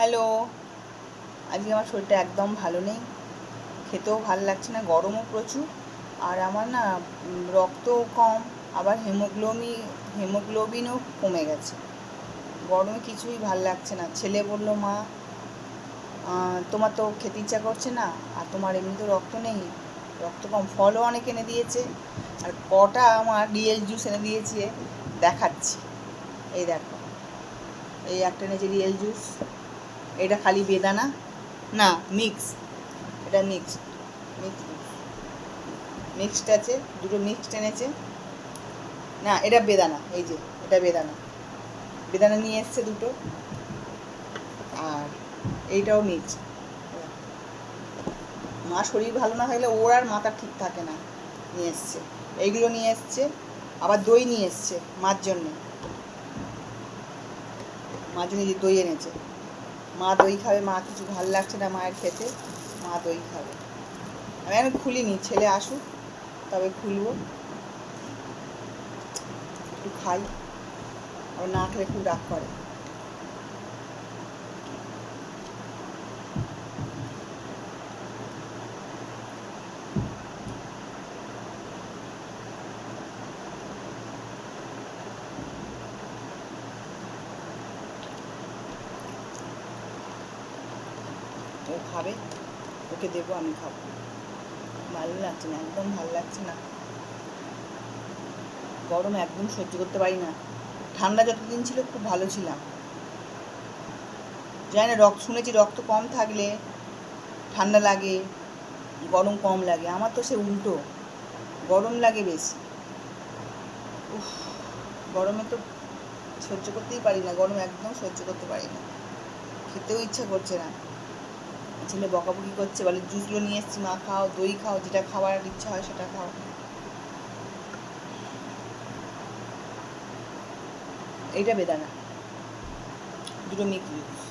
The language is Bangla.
হ্যালো। আজকে আমার শরীরটা একদম ভালো নেই, খেতেও ভালো লাগছে না, গরমও প্রচুর। আর আমার না রক্তও কম, আবার হেমোগ্লোবিনও কমে গেছে। গরমে কিছুই ভাল লাগছে না। ছেলে বলল, মা তোমার তো খেতে ইচ্ছা করছে না, আর তোমার এমনিতেও রক্ত নেই, রক্ত কম। ফলও অনেক এনে দিয়েছে, আর কটা আমার রিয়েল জুস এনে দিয়েছে, দেখাচ্ছি। এই দেখো, এই একটা এনেছে রিয়েল জুস, এটা খালি বেদানা, না মিক্স, এটা মিক্সড, মিক্সড আছে, দুটো মিক্সড এনেছে। না, এটা বেদানা, এই যে এটা বেদানা, বেদানা নিয়ে এসছে দুটো, আর এইটাও মিক্সড। মা শরীর ভালো না থাকলে ওর আর মাথা ঠিক থাকে না, নিয়ে এসছে এইগুলো, নিয়ে এসছে। আবার দই নিয়ে এসছে মার জন্যে, মার জন্য যে দই এনেছে। মা দই খাবে, মা কিছু ভালো লাগছে না মায়ের খেতে, মা দই খাবে। আমি এখন খুলিনি, ছেলে আসুক তবে খুলবো, একটু খাই, আবার না খেলে খুব রাগ করে। ও খাবে, ওকে দেবো, আমি খাবো। ভালো লাগছে না, একদম ভালো লাগছে না, গরম একদম সহ্য করতে পারি না। ঠান্ডা যতদিন ছিল খুব ভালো ছিলাম, জানি না, শুনেছি রক্ত কম থাকলে ঠান্ডা লাগে, গরম কম লাগে। আমার তো সে উল্টো, গরম লাগে বেশি। উফ, গরমে তো সহ্য করতেই পারি না, গরম একদম সহ্য করতে পারি না, খেতেও ইচ্ছা করছে না। ছেলে বকাবকি করছে, বলে জুসগুলো নিয়ে এসেছি মা, খাও, দই খাও, যেটা খাবার ইচ্ছা হয় সেটা খাও। এইটা বেদানা, দুটো মিক্স জুস।